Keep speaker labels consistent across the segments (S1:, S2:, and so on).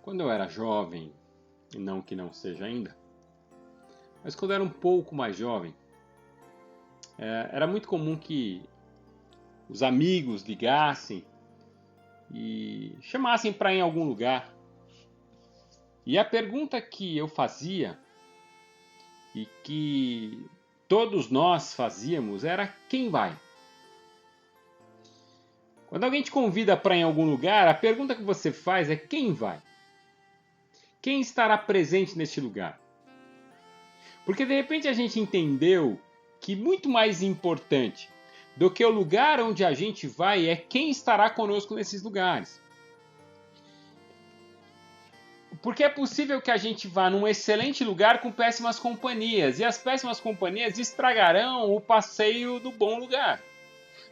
S1: Quando eu era jovem, e não que não seja ainda, mas quando eu era um pouco mais jovem, era muito comum que os amigos ligassem e chamassem para ir em algum lugar. E a pergunta que eu fazia e que todos nós fazíamos era: quem vai? Quando alguém te convida para ir em algum lugar, a pergunta que você faz é: quem vai? Quem estará presente neste lugar? Porque de repente a gente entendeu que muito mais importante do que o lugar onde a gente vai é quem estará conosco nesses lugares. Porque é possível que a gente vá num excelente lugar com péssimas companhias, e as péssimas companhias estragarão o passeio do bom lugar.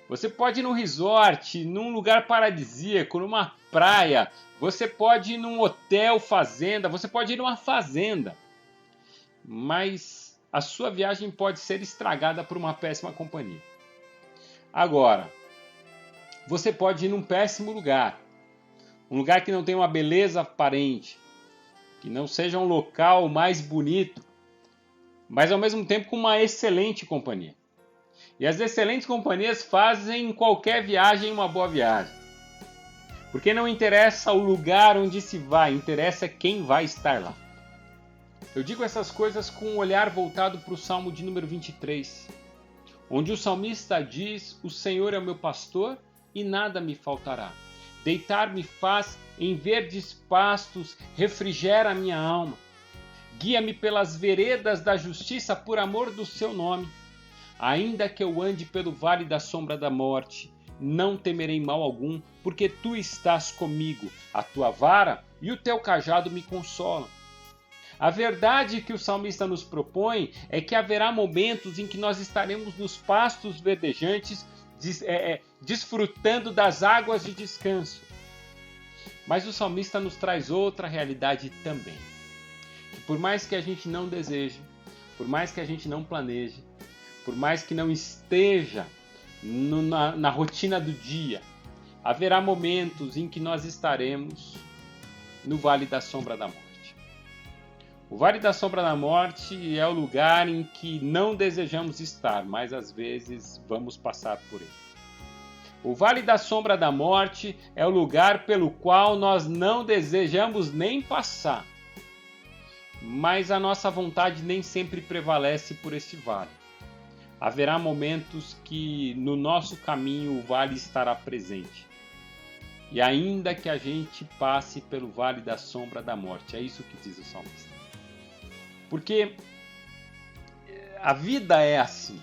S1: Você pode ir num resort, num lugar paradisíaco, numa praia, você pode ir num hotel fazenda, você pode ir numa fazenda. Mas a sua viagem pode ser estragada por uma péssima companhia. Agora, você pode ir num péssimo lugar, um lugar que não tem uma beleza aparente, que não seja um local mais bonito, mas ao mesmo tempo com uma excelente companhia. E as excelentes companhias fazem qualquer viagem uma boa viagem. Porque não interessa o lugar onde se vai, interessa quem vai estar lá. Eu digo essas coisas com um olhar voltado para o Salmo de número 23, onde o salmista diz: o Senhor é o meu pastor e nada me faltará. Deitar-me faz em verdes pastos, refrigera a minha alma. Guia-me pelas veredas da justiça por amor do seu nome. Ainda que eu ande pelo vale da sombra da morte, não temerei mal algum, porque tu estás comigo. A tua vara e o teu cajado me consolam. A verdade que o salmista nos propõe é que haverá momentos em que nós estaremos nos pastos verdejantes, desfrutando das águas de descanso. Mas o salmista nos traz outra realidade também. Que por mais que a gente não deseje, por mais que a gente não planeje, por mais que não esteja na rotina do dia, haverá momentos em que nós estaremos no Vale da Sombra da Morte. O Vale da Sombra da Morte é o lugar em que não desejamos estar, mas às vezes vamos passar por ele. O Vale da Sombra da Morte é o lugar pelo qual nós não desejamos nem passar, mas a nossa vontade nem sempre prevalece por esse vale. Haverá momentos que no nosso caminho o vale estará presente. E ainda que a gente passe pelo Vale da Sombra da Morte, é isso que diz o salmista. Porque a vida é assim.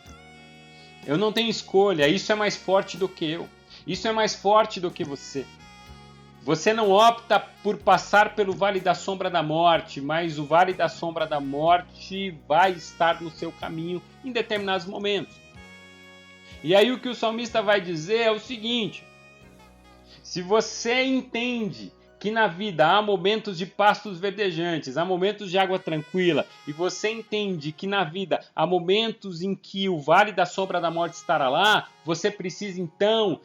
S1: Eu não tenho escolha, isso é mais forte do que eu. Isso é mais forte do que você. Você não opta por passar pelo Vale da Sombra da Morte, mas o Vale da Sombra da Morte vai estar no seu caminho em determinados momentos. E aí o que o salmista vai dizer é o seguinte: se você entende que na vida há momentos de pastos verdejantes, há momentos de água tranquila, e você entende que na vida há momentos em que o Vale da Sombra da Morte estará lá, você precisa então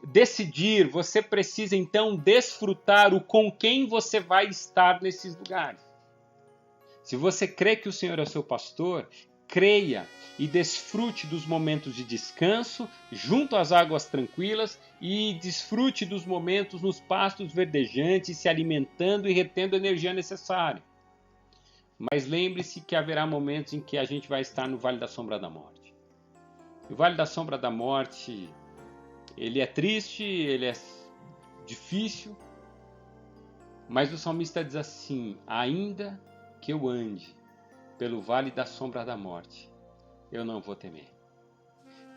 S1: decidir, você precisa então desfrutar o com quem você vai estar nesses lugares. Se você crê que o Senhor é o seu pastor, creia e desfrute dos momentos de descanso junto às águas tranquilas e desfrute dos momentos nos pastos verdejantes, se alimentando e retendo a energia necessária. Mas lembre-se que haverá momentos em que a gente vai estar no Vale da Sombra da Morte. O Vale da Sombra da Morte, ele é triste, ele é difícil, mas o salmista diz assim: ainda que eu ande pelo Vale da Sombra da Morte, eu não vou temer.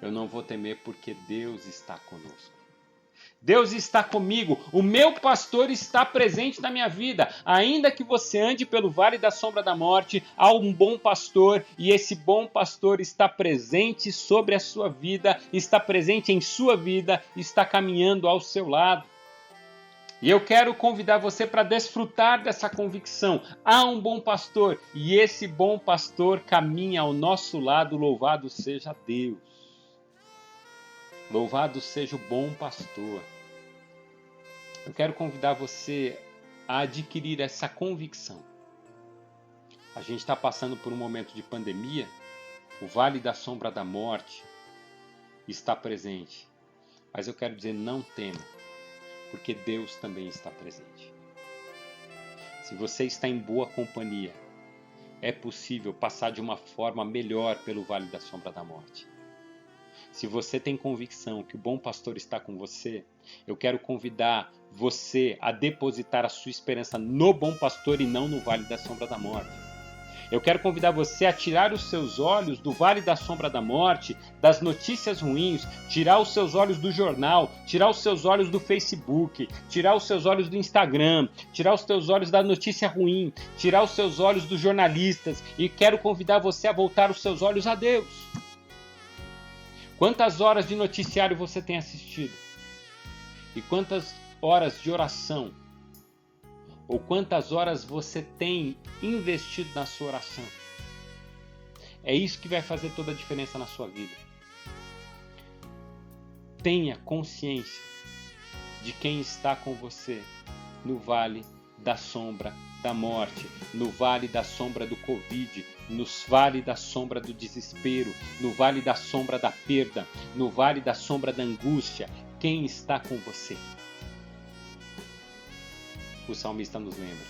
S1: Eu não vou temer porque Deus está conosco. Deus está comigo, o meu pastor está presente na minha vida. Ainda que você ande pelo Vale da Sombra da Morte, há um bom pastor e esse bom pastor está presente sobre a sua vida, está presente em sua vida, está caminhando ao seu lado. E eu quero convidar você para desfrutar dessa convicção. Há um bom pastor e esse bom pastor caminha ao nosso lado. Louvado seja Deus. Louvado seja o bom pastor. Eu quero convidar você a adquirir essa convicção. A gente está passando por um momento de pandemia, o vale da sombra da morte está presente. Mas eu quero dizer, não tema, porque Deus também está presente. Se você está em boa companhia, é possível passar de uma forma melhor pelo vale da sombra da morte. Se você tem convicção que o bom pastor está com você, eu quero convidar você a depositar a sua esperança no bom pastor e não no vale da sombra da morte. Eu quero convidar você a tirar os seus olhos do vale da sombra da morte, das notícias ruins, tirar os seus olhos do jornal, tirar os seus olhos do Facebook, tirar os seus olhos do Instagram, tirar os seus olhos da notícia ruim, tirar os seus olhos dos jornalistas e quero convidar você a voltar os seus olhos a Deus. Quantas horas de noticiário você tem assistido? E quantas horas de oração? Ou quantas horas você tem investido na sua oração? É isso que vai fazer toda a diferença na sua vida. Tenha consciência de quem está com você no vale da sombra da morte, no vale da sombra do Covid, no vale da sombra do desespero, no vale da sombra da perda, no vale da sombra da angústia. Quem está com você? O salmista nos lembra: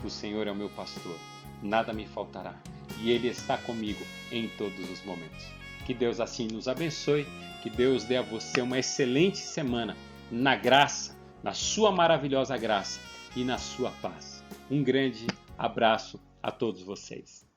S1: o Senhor é o meu pastor, nada me faltará, e Ele está comigo em todos os momentos. Que Deus assim nos abençoe, que Deus dê a você uma excelente semana, na graça, na sua maravilhosa graça e na sua paz. Um grande abraço a todos vocês.